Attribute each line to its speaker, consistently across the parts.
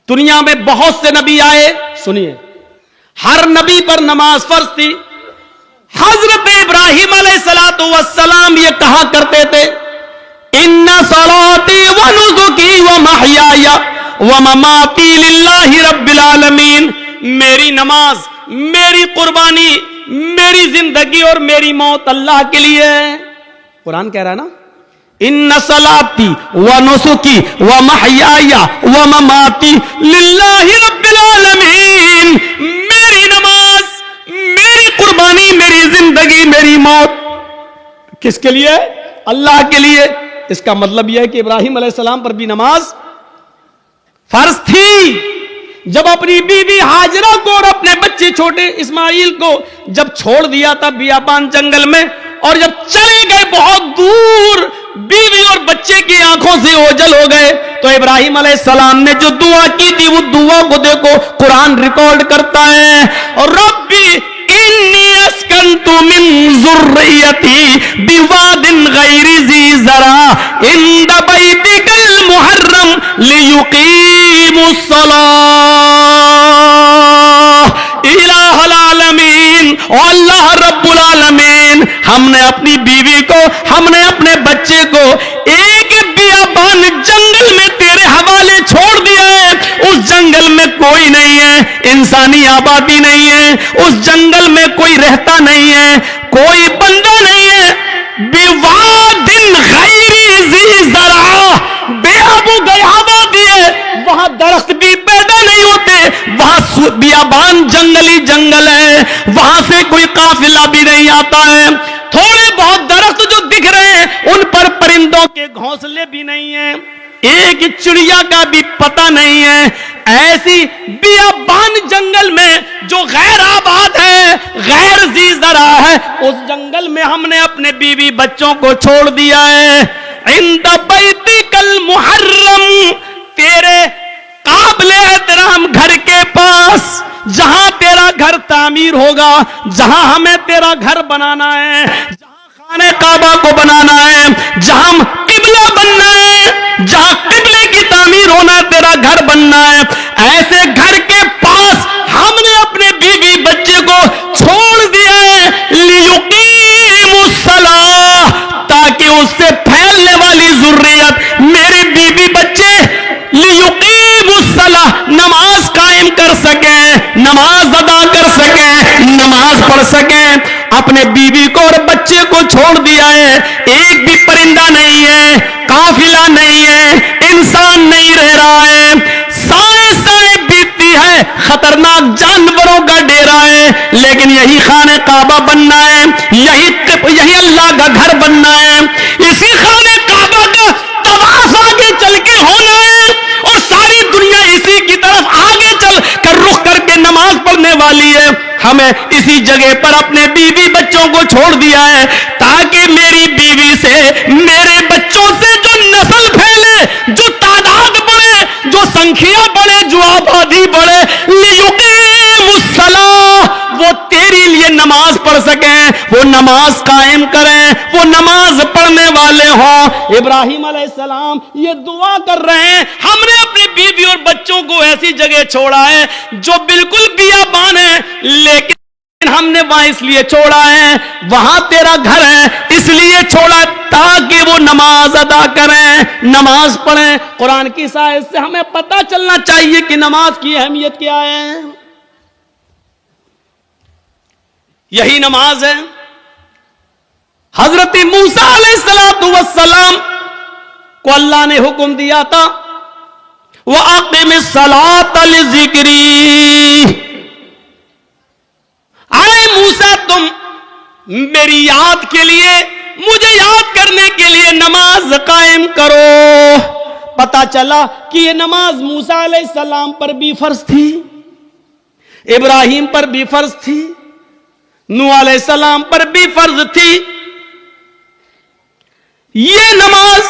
Speaker 1: دنیا میں بہت سے نبی آئے, سنیے, ہر نبی پر نماز فرض تھی. حضرت ابراہیم علیہ السلام یہ کہا کرتے تھے, ان صلاتی و نسکی و محیای و مماتی للہ رب العالمین, میری نماز, میری قربانی, میری زندگی اور میری موت اللہ کے لیے ہے. قرآن کہہ رہا ہے نا, ان صلاتی و نسکی و محیای و مماتی للہ رب العالمین, میری نماز, میری قربانی, میری زندگی, میری موت کس کے لیے؟ اللہ کے لیے. اس کا مطلب یہ ہے کہ ابراہیم علیہ السلام پر بھی نماز فرض تھی. جب اپنی بیوی ہاجرہ کو اور اپنے بچے چھوٹے اسماعیل کو جب چھوڑ دیا تھا بیابان جنگل میں, اور جب چلے گئے بہت دور, بیوی اور بچے کی آنکھوں سے اوجھل ہو گئے, تو ابراہیم علیہ السلام نے جو دعا کی تھی وہ دعا کو دیکھو قرآن ریکارڈ کرتا ہے, اور ربی انی اسکنت من ذریتی بواد غیر ذی زرع عند بیتک المحرم لیقیموا الصلاۃ الہ العالمین. اور اللہ رب العالمین, ہم نے اپنی بیوی کو, ہم نے اپنے بچے کو ایک بیابان جنگل میں تیرے حوالے چھوڑ دیا ہے. اس جنگل میں کوئی نہیں ہے, انسانی آبادی نہیں ہے, اس جنگل میں کوئی رہتا نہیں ہے, کوئی بندہ نہیں ہے. بواد غیر ذی زرع, بے آب و آبادی ہے, وہاں درخت بھی پیدا نہیں ہوتے, وہاں بیابان جنگلی جنگل ہے, وہاں سے کوئی قافلہ بھی نہیں آتا ہے. تھوڑے بہت درخت جو دکھ رہے ہیں ان پر پرندوں کے گھونسلے بھی نہیں ہیں, ایک چڑیا کا بھی پتہ نہیں ہے. ایسی بیابان جنگل میں جو غیر آباد ہے, غیر ذی زرع ہے, اس جنگل میں ہم نے اپنے بیوی بچوں کو چھوڑ دیا ہے. عند بیتک المحرم, تیرے قابل احترام گھر کے پاس, جہاں تیرا گھر تعمیر ہوگا, جہاں ہمیں تیرا گھر بنانا ہے, جہاں خانہ کعبہ کو بنانا ہے, جہاں قبلہ بننا ہے, جہاں قبلے کی تعمیر ہونا ہے, تیرا گھر بننا ہے, ایسے گھر کے پاس ہم نے اپنے بیوی بچے کو چھوڑ دیا ہے. لیقیموا الصلاۃ, تاکہ اس سے پھیلنے والی ذریت میرے بیوی بچے لیقیموا الصلاۃ, نماز قائم کر سکیں, نماز ادا کر سکیں, نماز پڑھ سکیں. اپنے بیوی کو اور بچے کو چھوڑ دیا ہے, ایک بھی پرندہ نہیں ہے, قافلہ نہیں ہے, انسان نہیں رہ رہا ہے, سائے سائے بیتتی ہے, خطرناک جانوروں کا ڈیرا ہے, لیکن یہی خانہ کعبہ بننا ہے, یہی اللہ کا گھر بننا ہے, اسی خانہ کعبہ کا طواف آگے چل کے ہونا ہے, اور ساری دنیا اسی کی طرف آگے چل کر رخ کر کے نماز پڑھنے والی ہے. ہمیں اسی جگہ پر اپنے بیوی بچوں کو چھوڑ دیا ہے, تاکہ میری بیوی سے, میرے بچوں سے جو نسل پھیلے, جو تعداد بڑھے, جو سنکھیا بڑھے, جو آبادی بڑھے, لیقیموا الصلاۃ, وہ تیری لیے نماز پڑھ سکیں, وہ نماز قائم کریں, وہ نماز پڑھنے والے ہوں. ابراہیم علیہ السلام یہ دعا کر رہے ہیں, ہم نے اپنی بیوی اور بچوں کو ایسی جگہ چھوڑا ہے جو بالکل بیابان ہے, لیکن ہم نے وہاں اس لیے چھوڑا ہے, وہاں تیرا گھر ہے اس لیے چھوڑا تاکہ وہ نماز ادا کریں, نماز پڑھیں. قرآن کی آیت سے ہمیں پتہ چلنا چاہیے کہ نماز کی اہمیت کیا ہے. یہی نماز ہے. حضرت موسیٰ علیہ السلام کو اللہ نے حکم دیا تھا, وَأَقِمِ الصَّلَاةَ لِذِكْرِي, آئے موسیٰ تم میری یاد کے لیے, مجھے یاد کرنے کے لیے نماز قائم کرو. پتا چلا کہ یہ نماز موسیٰ علیہ السلام پر بھی فرض تھی, ابراہیم پر بھی فرض تھی, نوح علیہ السلام پر بھی فرض تھی. یہ نماز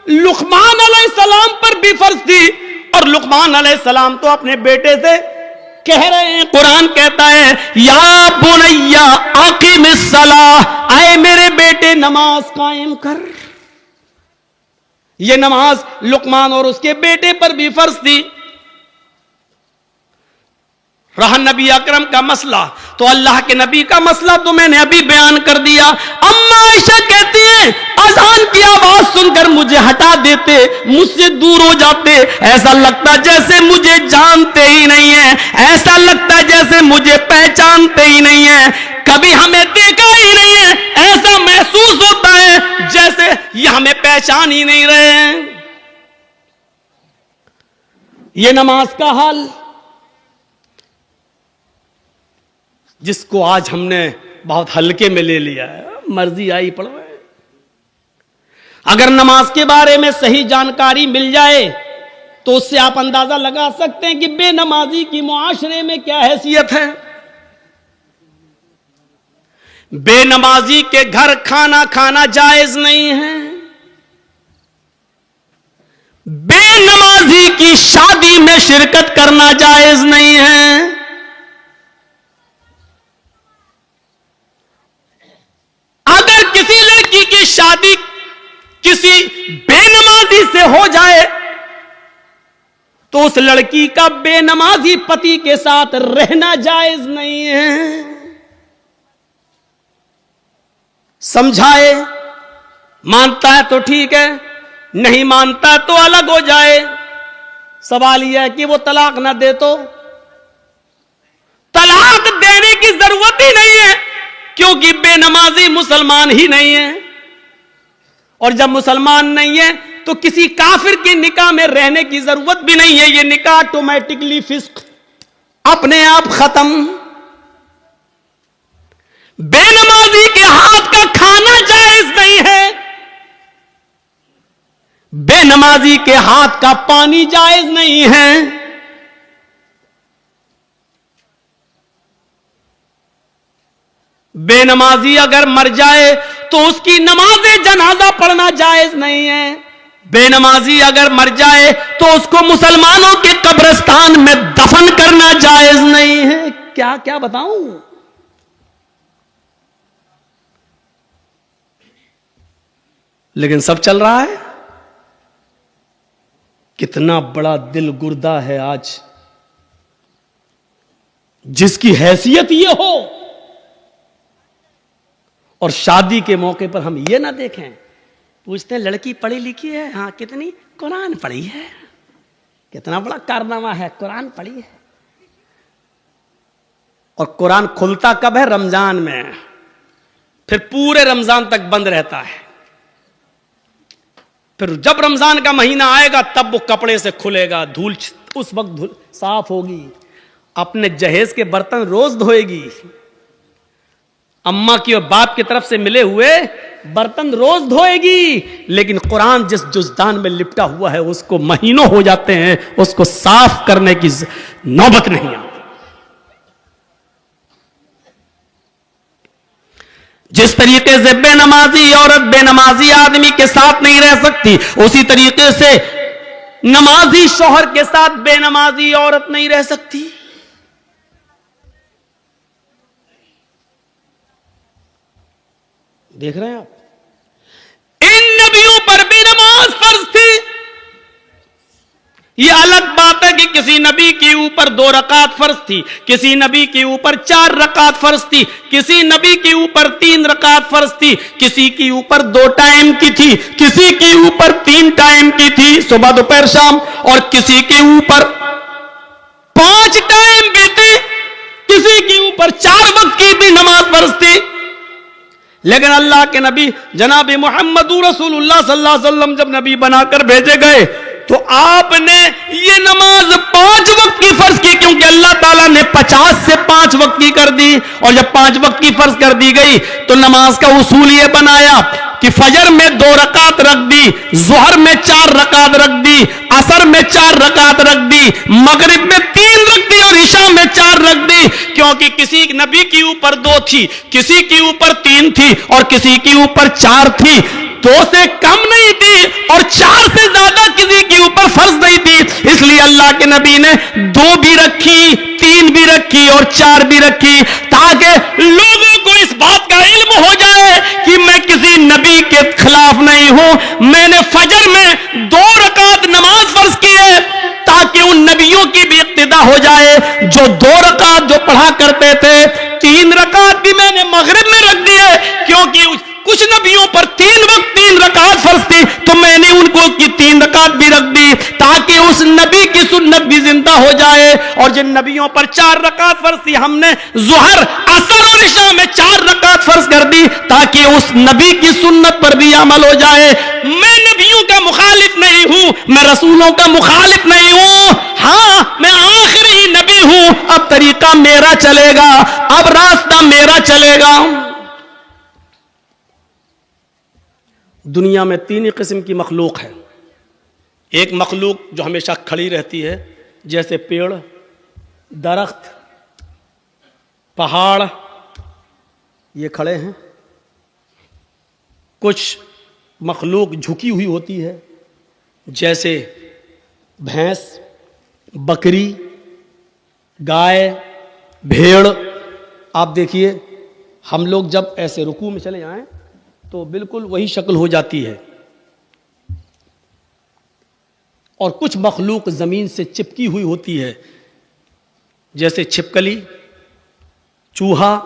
Speaker 1: لقمان علیہ السلام پر بھی فرض تھی, اور لقمان علیہ السلام تو اپنے بیٹے سے کہہ رہے ہیں, قرآن کہتا ہے یا بنیا اقم الصلاۃ, اے میرے بیٹے نماز قائم کر. یہ نماز لقمان اور اس کے بیٹے پر بھی فرض تھی. رہا نبی اکرم کا مسئلہ، تو اللہ کے نبی کا مسئلہ تو میں نے ابھی بیان کر دیا۔ اما عائشہ کہتی ہیں اذان کی آواز سن کر مجھے ہٹا دیتے، مجھ سے دور ہو جاتے، ایسا لگتا جیسے مجھے جانتے ہی نہیں ہیں، ایسا لگتا جیسے مجھے پہچانتے ہی نہیں ہیں، کبھی ہمیں دیکھا ہی نہیں ہے، ایسا محسوس ہوتا ہے جیسے یہ ہمیں پہچان ہی نہیں رہے ہیں۔ یہ نماز کا حال جس کو آج ہم نے بہت ہلکے میں لے لیا ہے، مرضی آئی پڑھو۔ اگر نماز کے بارے میں صحیح جانکاری مل جائے تو اس سے آپ اندازہ لگا سکتے ہیں کہ بے نمازی کی معاشرے میں کیا حیثیت ہے۔ بے نمازی کے گھر کھانا کھانا جائز نہیں ہے، بے نمازی کی شادی میں شرکت کرنا جائز نہیں ہے۔ اگر کسی لڑکی کی شادی کسی بے نمازی سے ہو جائے تو اس لڑکی کا بے نمازی پتی کے ساتھ رہنا جائز نہیں ہے۔ سمجھائے، مانتا ہے تو ٹھیک ہے، نہیں مانتا تو الگ ہو جائے۔ سوال یہ ہے کہ وہ طلاق نہ دے تو طلاق دینے کی ضرورت ہی نہیں ہے، کیونکہ بے نمازی مسلمان ہی نہیں ہے، اور جب مسلمان نہیں ہے تو کسی کافر کے نکاح میں رہنے کی ضرورت بھی نہیں ہے۔ یہ نکاح آٹومیٹکلی فسق، اپنے آپ ختم۔ بے نمازی کے ہاتھ کا کھانا جائز نہیں ہے، بے نمازی کے ہاتھ کا پانی جائز نہیں ہے۔ بے نمازی اگر مر جائے تو اس کی نماز جنازہ پڑھنا جائز نہیں ہے، بے نمازی اگر مر جائے تو اس کو مسلمانوں کے قبرستان میں دفن کرنا جائز نہیں ہے۔ کیا کیا بتاؤں؟ لیکن سب چل رہا ہے۔ کتنا بڑا دل گردہ ہے آج جس کی حیثیت یہ ہو، اور شادی کے موقع پر ہم یہ نہ دیکھیں۔ پوچھتے ہیں لڑکی پڑھی لکھی ہے؟ ہاں کتنی؟ قرآن پڑھی ہے۔ کتنا بڑا کارنامہ ہے، قرآن پڑھی ہے۔ اور قرآن کھلتا کب ہے؟ رمضان میں، پھر پورے رمضان تک بند رہتا ہے، پھر جب رمضان کا مہینہ آئے گا تب وہ کپڑے سے کھلے گا، دھول اس وقت صاف ہوگی، اپنے جہیز کے برتن روز دھوئے گی، اماں کی اور باپ کی طرف سے ملے ہوئے برتن روز دھوئے گی، لیکن قرآن جس جزدان میں لپٹا ہوا ہے اس کو مہینوں ہو جاتے ہیں، اس کو صاف کرنے کی نوبت نہیں آتی۔ جس طریقے سے بے نمازی عورت بے نمازی آدمی کے ساتھ نہیں رہ سکتی، اسی طریقے سے نمازی شوہر کے ساتھ بے نمازی عورت نہیں رہ سکتی۔ دیکھ رہے ہیں آپ، ان نبیوں پر بھی نماز فرض تھی۔ یہ الگ بات ہے کہ کسی نبی کے اوپر 2 رکعت فرض تھی، کسی نبی کے اوپر 4 رکعت فرض تھی، کسی نبی کے اوپر 3 رکعت فرض تھی، کسی کے اوپر 2 ٹائم کی تھی، کسی کے اوپر 3 ٹائم کی تھی، صبح دوپہر شام، اور کسی کے اوپر 5 ٹائم کی تھی، کسی کے اوپر 4 وقت کی بھی نماز فرض تھی۔ لیکن اللہ کے نبی جناب محمد رسول اللہ صلی اللہ علیہ وسلم جب نبی بنا کر بھیجے گئے تو آپ نے یہ نماز 5 وقت کی فرض کی، کیونکہ اللہ تعالیٰ نے 50 سے 5 وقت کی کر دی، اور جب 5 وقت کی فرض کر دی گئی تو نماز کا اصول یہ بنایا کہ فجر میں 2 رکعت رکھ دی، ظہر میں 4 رکعت رکھ دی، عصر میں 4 رکعت رکھ دی، مغرب میں 3 رکھ دی، اور عشاء میں 4 رکھ دی، کیونکہ کسی نبی کے اوپر 2 تھی، کسی کے اوپر 3 تھی، اور کسی کے اوپر 4 تھی۔ 2 سے کم نہیں تھی اور 4 سے زیادہ کسی کے اوپر فرض نہیں تھی، اس لیے اللہ کے نبی نے 2 بھی رکھی، 3 بھی رکھی اور 4 بھی رکھی، تاکہ لوگوں کو اس بات کا علم ہو جائے کہ میں کسی نبی کے خلاف نہیں ہوں۔ میں نے فجر میں 2 رکعت نماز فرض کی ہے تاکہ ان نبیوں کی بھی اقتدا ہو جائے. جو 2 رکعت جو پڑھا کرتے تھے 3 رکعت بھی میں نے مغرب میں رکھ دیے, کیونکہ کچھ نبیوں پر 3 وقت 3 رکعت فرض تھی, تو میں نے ان کو کی 3 رکعت بھی رکھ دی تاکہ اس نبی کی سنت بھی زندہ ہو جائے. اور جن نبیوں پر 4 رکعت فرض تھی ہم نے ظہر عصر اور عشاء میں 4 رکعت فرض کر دی تاکہ اس نبی کی سنت پر بھی عمل ہو جائے. میں نبیوں کا مخالف نہیں ہوں, میں رسولوں کا مخالف نہیں ہوں, ہاں میں آخری نبی ہوں. اب طریقہ میرا چلے گا, اب راستہ میرا چلے گا. دنیا میں 3 قسم کی مخلوق ہے. ایک مخلوق جو ہمیشہ کھڑی رہتی ہے, جیسے پیڑ, درخت, پہاڑ, یہ کھڑے ہیں. کچھ مخلوق جھکی ہوئی ہوتی ہے, جیسے بھینس, بکری, گائے, بھیڑ. آپ دیکھیے ہم لوگ جب ایسے رکوع میں چلے جائیں تو بالکل وہی شکل ہو جاتی ہے. اور کچھ مخلوق زمین سے چپکی ہوئی ہوتی ہے, جیسے چھپکلی, چوہا.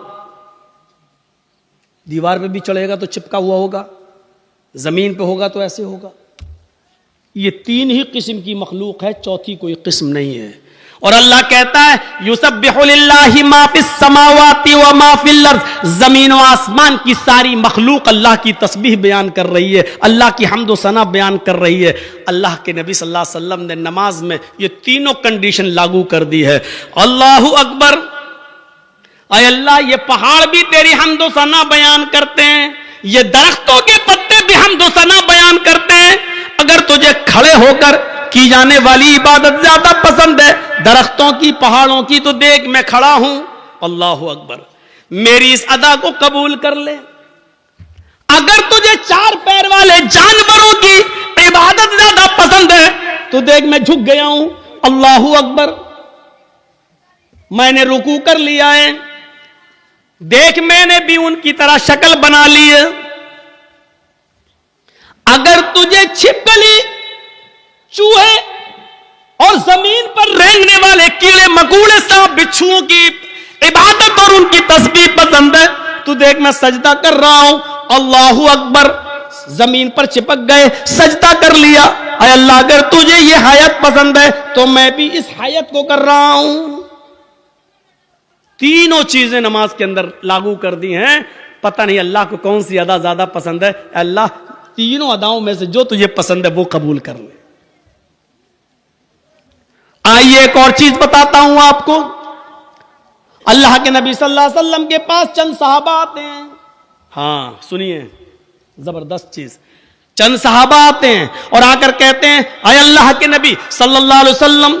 Speaker 1: دیوار پہ بھی چڑھے گا تو چپکا ہوا ہوگا, زمین پہ ہوگا تو ایسے ہوگا. یہ 3 ہی قسم کی مخلوق ہے, چوتھی کوئی قسم نہیں ہے. اور اللہ کہتا ہے یسبح للہ ما فی السماوات و ما فی الارض, زمین و آسمان کی ساری مخلوق اللہ کی تسبیح بیان کر رہی ہے, اللہ کی حمد و ثنا بیان کر رہی ہے. اللہ کے نبی صلی اللہ علیہ وسلم نے نماز میں یہ تینوں کنڈیشن لاگو کر دی ہے. اللہ اکبر, اے اللہ یہ پہاڑ بھی تیری حمد و ثنا بیان کرتے ہیں, یہ درختوں کے پتے بھی حمد و ثنا بیان کرتے ہیں. اگر تجھے کھڑے ہو کر کی جانے والی عبادت زیادہ پسند ہے درختوں کی, پہاڑوں کی, تو دیکھ میں کھڑا ہوں. اللہ اکبر, میری اس ادا کو قبول کر لے. اگر تجھے 4 پیر والے جانوروں کی عبادت زیادہ پسند ہے تو دیکھ میں جھک گیا ہوں. اللہ اکبر, میں نے رکوع کر لیا ہے, دیکھ میں نے بھی ان کی طرح شکل بنا لی ہے. اگر تجھے چھپکلی, چوہے اور زمین پر رینگنے والے کیڑے مکوڑے, سانپ, بچھوؤں کی عبادت اور ان کی تسبیح پسند ہے تو دیکھ میں سجدہ کر رہا ہوں. اللہ اکبر, زمین پر چپک گئے, سجدہ کر لیا. اے اللہ اگر تجھے یہ حیات پسند ہے تو میں بھی اس حیات کو کر رہا ہوں. تینوں چیزیں نماز کے اندر لاگو کر دی ہیں. پتہ نہیں اللہ کو کون سی ادا زیادہ پسند ہے. اللہ تینوں اداؤں میں سے جو تجھے پسند ہے وہ قبول کر لے. آئیے ایک اور چیز بتاتا ہوں آپ کو. اللہ کے نبی صلی اللہ علیہ وسلم کے پاس چند صحابہ آتے ہیں. ہاں سنیے, زبردست چیز. چند صحابہ آتے ہیں اور آ کر کہتے ہیں اے اللہ کے نبی صلی اللہ علیہ وسلم,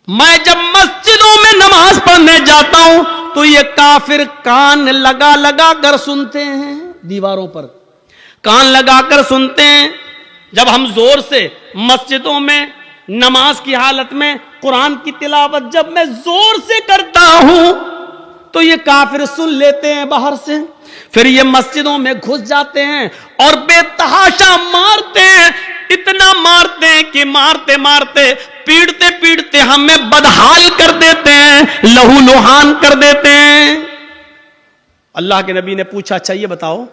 Speaker 1: میں جب مسجدوں میں نماز پڑھنے جاتا ہوں تو یہ کافر کان لگا لگا کر سنتے ہیں, دیواروں پر کان لگا کر سنتے ہیں. جب ہم زور سے مسجدوں میں نماز کی حالت میں قرآن کی تلاوت جب میں زور سے کرتا ہوں تو یہ کافر سن لیتے ہیں باہر سے, پھر یہ مسجدوں میں گھس جاتے ہیں اور بے تحاشا مارتے ہیں. اتنا مارتے ہیں کہ مارتے مارتے پیڑتے پیڑتے ہمیں بدحال کر دیتے ہیں, لہو لوہان کر دیتے ہیں. اللہ کے نبی نے پوچھا اچھا یہ بتاؤ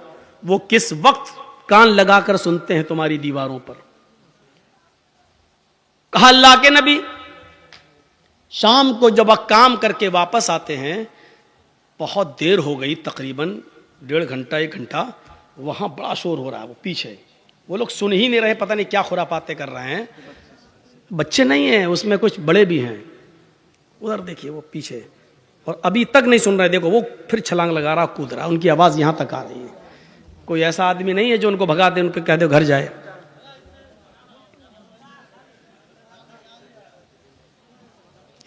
Speaker 1: وہ کس وقت کان لگا کر سنتے ہیں تمہاری دیواروں پر؟ کہا اللہ کے نبی شام کو جب کام کر کے واپس آتے ہیں, بہت دیر ہو گئی, تقریباً 1.5 گھنٹہ 1 گھنٹہ, وہاں بڑا شور ہو رہا ہے, وہ پیچھے وہ لوگ سن ہی نہیں رہے, پتہ نہیں کیا خرافاتیں کر رہے ہیں. بچے نہیں ہیں اس میں, کچھ بڑے بھی ہیں. ادھر دیکھیے وہ پیچھے, اور ابھی تک نہیں سن رہے. دیکھو وہ پھر چھلانگ لگا رہا, کود رہا, ان کی آواز یہاں تک آ رہی ہے. کوئی ایسا آدمی نہیں ہے جو ان کو بھگا دے, ان کو کہہ دے گھر جائے.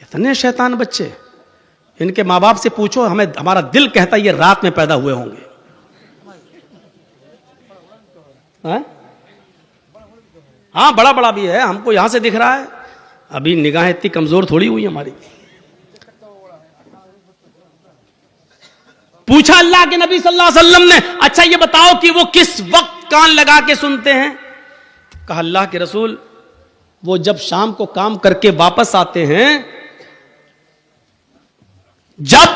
Speaker 1: اتنے شیطان بچے, ان کے ماں باپ سے پوچھو, ہمیں ہمارا دل کہتا ہے یہ رات میں پیدا ہوئے ہوں گے. ہاں بڑا بڑا بھی ہے, ہم کو یہاں سے دکھ رہا ہے, ابھی نگاہیں اتنی کمزور تھوڑی ہوئی ہماری. پوچھا اللہ کے نبی صلی اللہ علیہ وسلم نے اچھا یہ بتاؤ کہ وہ کس وقت کان لگا کے سنتے ہیں؟ کہا اللہ کے رسول وہ جب شام کو کام کر کے واپس آتے ہیں، جب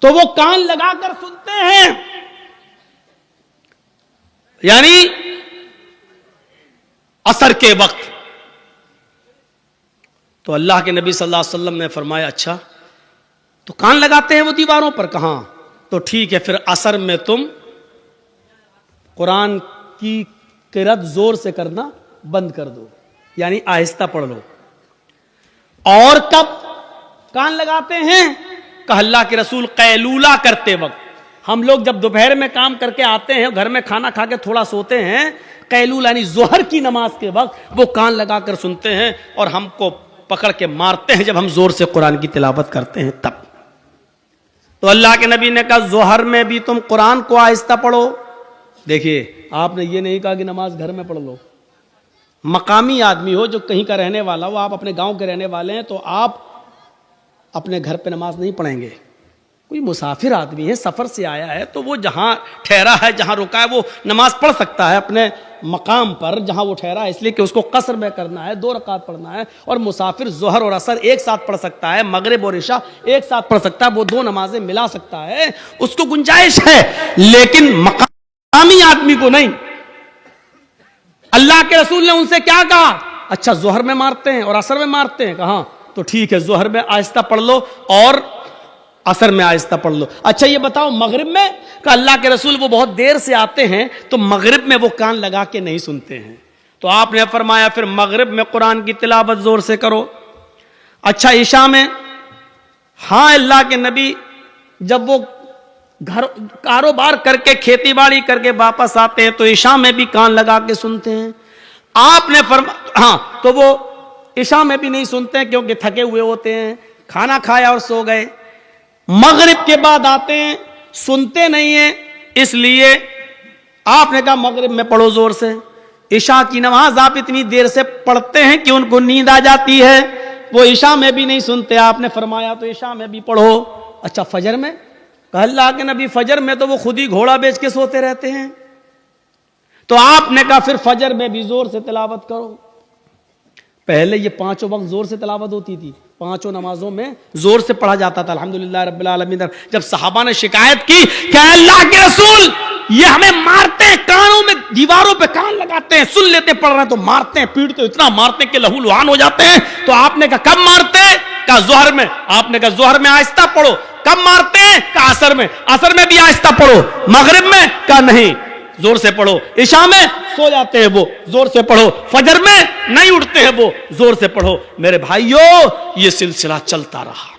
Speaker 1: تو وہ کان لگا کر سنتے ہیں، یعنی عصر کے وقت. تو اللہ کے نبی صلی اللہ علیہ وسلم نے فرمایا اچھا تو کان لگاتے ہیں وہ دیواروں پر؟ کہاں. تو ٹھیک ہے، پھر عصر میں تم قرآن کی قرأت زور سے کرنا بند کر دو، یعنی آہستہ پڑھ لو. اور کب کان لگاتے ہیں؟ کہ اللہ کے رسول قیلولہ کرتے وقت. ہم لوگ جب دوپہر میں کام کر کے آتے ہیں، گھر میں کھانا کھا کے تھوڑا سوتے ہیں، قیلولہ یعنی ظہر کی نماز کے وقت وہ کان لگا کر سنتے ہیں اور ہم کو پکڑ کے مارتے ہیں جب ہم زور سے قرآن کی تلاوت کرتے ہیں تب. تو اللہ کے نبی نے کہا ظہر میں بھی تم قرآن کو آہستہ پڑھو. دیکھیے آپ نے یہ نہیں کہا کہ نماز گھر میں پڑھ لو. مقامی آدمی ہو جو کہیں کا رہنے والا ہو، آپ اپنے گاؤں کے رہنے والے ہیں، تو آپ اپنے گھر پہ نماز نہیں پڑھیں گے. کوئی مسافر آدمی ہے، سفر سے آیا ہے، تو وہ جہاں ٹھہرا ہے، جہاں رکا ہے، وہ نماز پڑھ سکتا ہے اپنے مقام پر جہاں وہ ٹھہرا ہے، اس لیے کہ اس کو قصر میں کرنا ہے، 2 رکعت پڑھنا ہے. اور مسافر ظہر اور عصر ایک ساتھ پڑھ سکتا ہے، مغرب اور عشاء ایک ساتھ پڑھ سکتا ہے، وہ 2 نمازیں ملا سکتا ہے، اس کو گنجائش ہے. لیکن مقامی آدمی کو نہیں. اللہ کے رسول نے ان سے کیا کہا؟ اچھا ظہر میں مارتے ہیں اور عصر میں مارتے ہیں. کہاں؟ تو ٹھیک ہے، ظہر میں آہستہ پڑھ لو اور عصر میں آہستہ پڑھ لو. اچھا یہ بتاؤ مغرب میں؟ کہ اللہ کے رسول وہ بہت دیر سے آتے ہیں تو مغرب میں وہ کان لگا کے نہیں سنتے ہیں. تو آپ نے فرمایا پھر مغرب میں قرآن کی تلاوت زور سے کرو. اچھا عشاء میں؟ ہاں اللہ کے نبی جب وہ گھر کاروبار کر کے کھیتی باڑی کر کے واپس آتے ہیں تو عشاء میں بھی کان لگا کے سنتے ہیں. آپ نے فرمایا ہاں تو وہ عشاء میں بھی نہیں سنتے ہیں کیونکہ تھکے ہوئے ہوتے ہیں، کھانا کھایا اور سو گئے. مغرب کے بعد آتے ہیں، سنتے نہیں ہیں، اس لیے آپ نے کہا مغرب میں پڑھو زور سے. عشاء کی نماز آپ اتنی دیر سے پڑھتے ہیں کہ ان کو نیند آ جاتی ہے، وہ عشاء میں بھی نہیں سنتے. آپ نے فرمایا تو عشاء میں بھی پڑھو. اچھا فجر میں؟ کہ اللہ کے نبی فجر میں تو وہ خود ہی گھوڑا بیچ کے سوتے رہتے ہیں. تو آپ نے کہا پھر فجر میں بھی زور سے تلاوت کرو. پہلے یہ 5 وقت زور سے تلاوت ہوتی تھی، 5 نمازوں میں زور سے پڑھا جاتا تھا. الحمدللہ رب العالمین. جب صحابہ نے شکایت کی کہ اللہ کے رسول یہ ہمیں مارتے ہیں، کانوں میں دیواروں پہ کان لگاتے ہیں، سن لیتے پڑھ رہے ہیں تو مارتے ہیں، پیٹتے اتنا مارتے ہیں کہ لہو لہان ہو جاتے ہیں. تو آپ نے کہا کب مارتے ہیں؟ کہا ظہر میں. آپ نے کہا ظہر میں آہستہ پڑھو. کب مارتے ہیں؟ کہا عصر میں. عصر میں بھی آہستہ پڑھو. مغرب میں؟ کہا نہیں زور سے پڑھو. عشاء میں سو جاتے ہیں وہ، زور سے پڑھو. فجر میں نہیں اٹھتے ہیں وہ، زور سے پڑھو. میرے بھائیوں یہ سلسلہ چلتا رہا،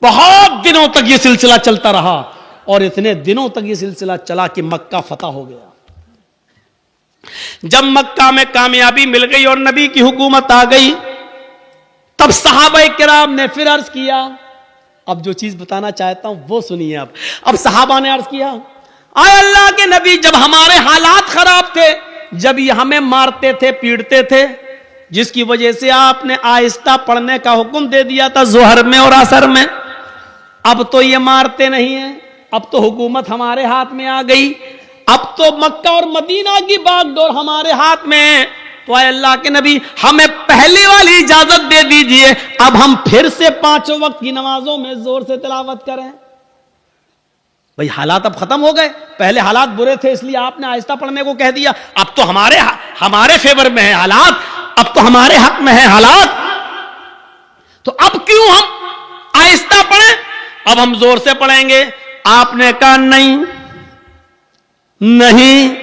Speaker 1: بہت دنوں تک یہ سلسلہ چلتا رہا، اور اتنے دنوں تک یہ سلسلہ چلا کہ مکہ فتح ہو گیا. جب مکہ میں کامیابی مل گئی اور نبی کی حکومت آ گئی، تب صحابہ کرام نے پھر عرض کیا. اب جو چیز بتانا چاہتا ہوں وہ سنیے. اب صحابہ نے عرض کیا اے اللہ کے نبی جب ہمارے حالات خراب تھے، جب یہ ہمیں مارتے تھے پیٹتے تھے، جس کی وجہ سے آپ نے آہستہ پڑھنے کا حکم دے دیا تھا ظہر میں اور عصر میں، اب تو یہ مارتے نہیں ہیں، اب تو حکومت ہمارے ہاتھ میں آ گئی، اب تو مکہ اور مدینہ کی باغ ڈور ہمارے ہاتھ میں ہے. تو اے اللہ کے نبی ہمیں پہلے والی اجازت دے دیجئے، اب ہم پھر سے 5 وقت کی نمازوں میں زور سے تلاوت کریں. بھئی حالات اب ختم ہو گئے، پہلے حالات برے تھے اس لیے آپ نے آہستہ پڑھنے کو کہہ دیا، اب تو ہمارے فیور میں ہے حالات، اب تو ہمارے حق میں ہے حالات، تو اب کیوں ہم آہستہ پڑھیں، اب ہم زور سے پڑھیں گے. آپ نے کہا نہیں نہیں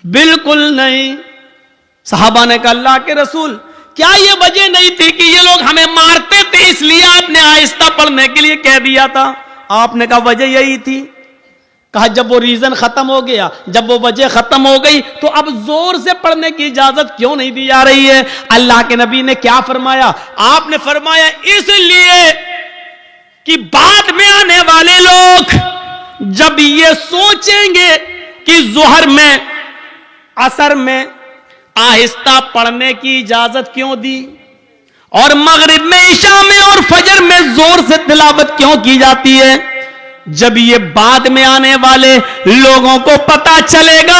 Speaker 1: بالکل نہیں. صحابہ نے کہا اللہ کے رسول کیا یہ وجہ نہیں تھی کہ یہ لوگ ہمیں مارتے تھے اس لیے آپ نے آہستہ پڑھنے کے لیے کہہ دیا تھا؟ آپ نے کہا وجہ یہی تھی. کہا جب وہ ریزن ختم ہو گیا، جب وہ وجہ ختم ہو گئی تو اب زور سے پڑھنے کی اجازت کیوں نہیں دی جا رہی ہے؟ اللہ کے نبی نے کیا فرمایا؟ آپ نے فرمایا اس لیے کہ بعد میں آنے والے لوگ جب یہ سوچیں گے کہ ظہر میں عصر میں آہستہ پڑھنے کی اجازت کیوں دی اور مغرب میں عشاء میں اور فجر میں زور سے تلاوت کیوں کی جاتی ہے، جب یہ بعد میں آنے والے لوگوں کو پتا چلے گا،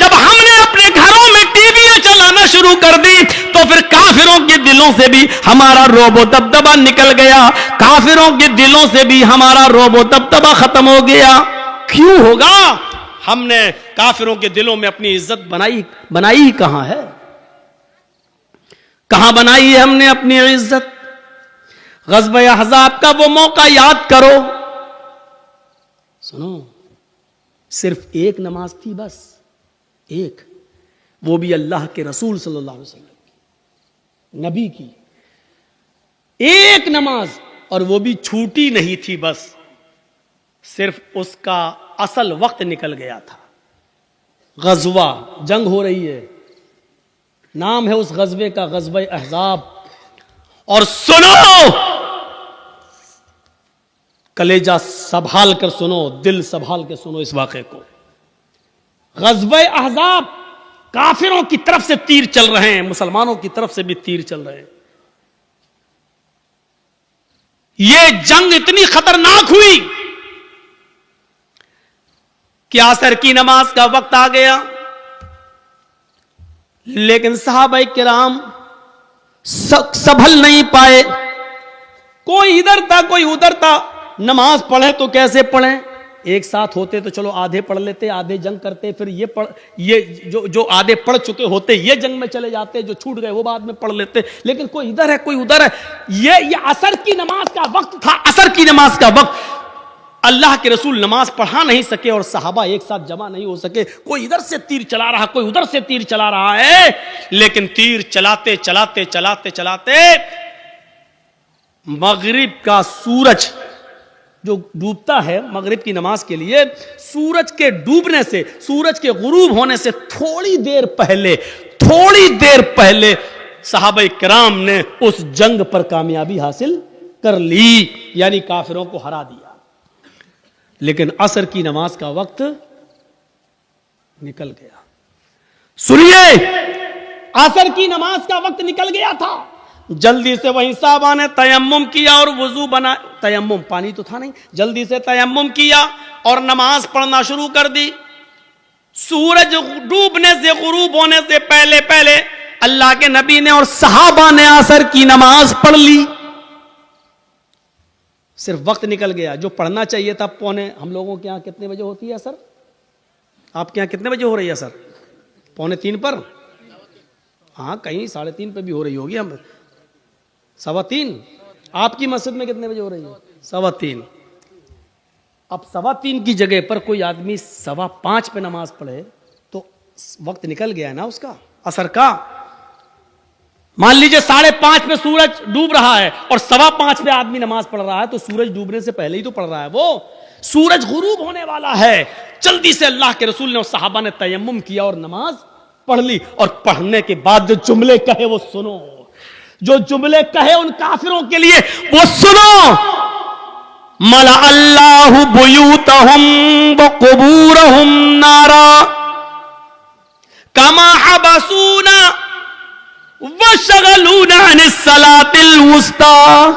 Speaker 1: جب ہم نے اپنے گھروں میں ٹی وی چلانا شروع کر دی تو پھر کافروں کے دلوں سے بھی ہمارا رعب و دبدبہ نکل گیا, کافروں کے دلوں سے بھی ہمارا رعب و دبدبہ ختم ہو گیا. کیوں ہوگا؟ ہم نے کافروں کے دلوں میں اپنی عزت بنائی کہاں ہے؟ کہاں بنائی ہے ہم نے اپنی عزت؟ غزوہ احزاب کا وہ موقع یاد کرو. سنو, صرف ایک نماز تھی, بس ایک, وہ بھی اللہ کے رسول صلی اللہ علیہ وسلم کی, نبی کی ایک نماز, اور وہ بھی چھوٹی نہیں تھی. بس صرف اس کا اصل وقت نکل گیا تھا. غزوہ, جنگ ہو رہی ہے, نام ہے اس غزوے کا غزوہ احزاب. اور سنو, کلیجہ سنبھال کر سنو, دل سنبھال کے سنو اس واقعے کو. غزوہ احزاب, کافروں کی طرف سے تیر چل رہے ہیں, مسلمانوں کی طرف سے بھی تیر چل رہے ہیں. یہ جنگ اتنی خطرناک ہوئی کہ عصر کی نماز کا وقت آ گیا, لیکن صحابہ کرام سنبھل نہیں پائے. کوئی ادھر تھا کوئی ادھر تھا. نماز پڑھیں تو کیسے پڑھیں؟ ایک ساتھ ہوتے تو چلو آدھے پڑھ لیتے, آدھے جنگ کرتے, پھر یہ جو آدھے پڑھ چکے ہوتے یہ جنگ میں چلے جاتے, جو چھوٹ گئے وہ بعد میں پڑھ لیتے. لیکن کوئی ادھر ہے کوئی ادھر ہے. یہ عصر کی نماز کا وقت تھا, عصر کی نماز کا وقت. اللہ کے رسول نماز پڑھا نہیں سکے اور صحابہ ایک ساتھ جمع نہیں ہو سکے. کوئی ادھر سے تیر چلا رہا, کوئی ادھر سے تیر چلا رہا ہے. لیکن تیر چلاتے چلاتے چلاتے چلاتے مغرب کا سورج جو ڈوبتا ہے مغرب کی نماز کے لیے, سورج کے ڈوبنے سے, سورج کے غروب ہونے سے تھوڑی دیر پہلے صحابہ کرام نے اس جنگ پر کامیابی حاصل کر لی, یعنی کافروں کو ہرا دیا. لیکن عصر کی نماز کا وقت نکل گیا. سنیے, عصر کی نماز کا وقت نکل گیا تھا. جلدی سے وہیں صحابہ نے تیمم کیا اور وضو بنا, تیمم پانی تو تھا نہیں, جلدی سے تیمم کیا اور نماز پڑھنا شروع کر دی. سورج ڈوبنے سے غروب ہونے سے پہلے اللہ کے نبی نے اور صحابہ نے عصر کی نماز پڑھ لی. صرف وقت نکل گیا. جو پڑھنا چاہیے تھا پونے, ہم لوگوں کے یہاں کتنے بجے ہوتی ہے عصر؟ آپ کے یہاں کتنے بجے ہو رہی ہے عصر؟ 2:45 پر؟ ہاں, کہیں 3:30 پہ بھی ہو رہی ہوگی. ہم 3:15. آپ کی مسجد میں کتنے بجے ہو رہی ہے؟ 3:15. اب 3:15 کی جگہ پر کوئی آدمی 5:15 پہ نماز پڑھے تو وقت نکل گیا نا اس کا, عصر کا. مان لیجئے 5:30 پہ سورج ڈوب رہا ہے اور 5:15 پہ آدمی نماز پڑھ رہا ہے, تو سورج ڈوبنے سے پہلے ہی تو پڑھ رہا ہے. وہ سورج غروب ہونے والا ہے. جلدی سے اللہ کے رسول نے اور صحابہ نے تیمم کیا اور نماز پڑھ لی. اور پڑھنے کے بعد جو جملے کہے وہ سنو, جو جملے کہے ان کافروں کے لیے وہ سنو. ملأ اللہ بیوتہم وقبورہم نارا کما حبسونا وشغلونا عن الصلاة الوسطی.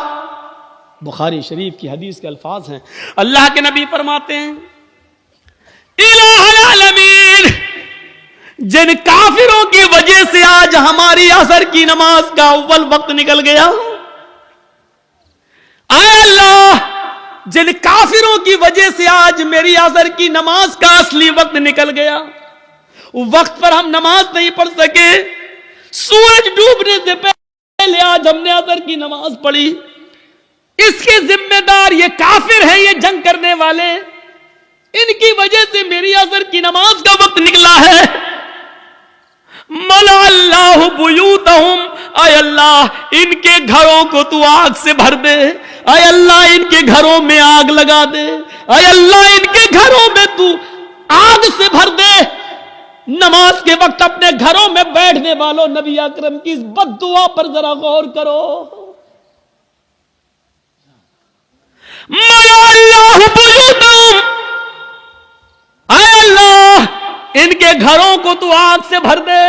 Speaker 1: بخاری شریف کی حدیث کے الفاظ ہیں. اللہ کے نبی فرماتے ہیں, الہ العالمین, جن کافروں کی وجہ سے آج ہماری عصر کی نماز کا اول وقت نکل گیا, اے اللہ, جن کافروں کی وجہ سے آج میری عصر کی نماز کا اصلی وقت نکل گیا, وقت پر ہم نماز نہیں پڑھ سکے, سورج ڈوبنے سے پہلے آج ہم نے عصر کی نماز پڑھی, اس کے ذمہ دار یہ کافر ہیں, یہ جنگ کرنے والے, ان کی وجہ سے میری عصر کی نماز کا وقت نکلا ہے. ملأ اللہ بیوتہم, اے اللہ ان کے گھروں کو تو آگ سے بھر دے, اے اللہ ان کے گھروں میں آگ لگا دے, اے اللہ ان کے گھروں میں تو آگ سے بھر دے. نماز کے وقت اپنے گھروں میں بیٹھنے والوں, نبی اکرم کی اس بد دعا پر ذرا غور کرو. ملأ اللہ بیوتہم, اے اللہ ان کے گھروں کو تو آگ سے بھر دے.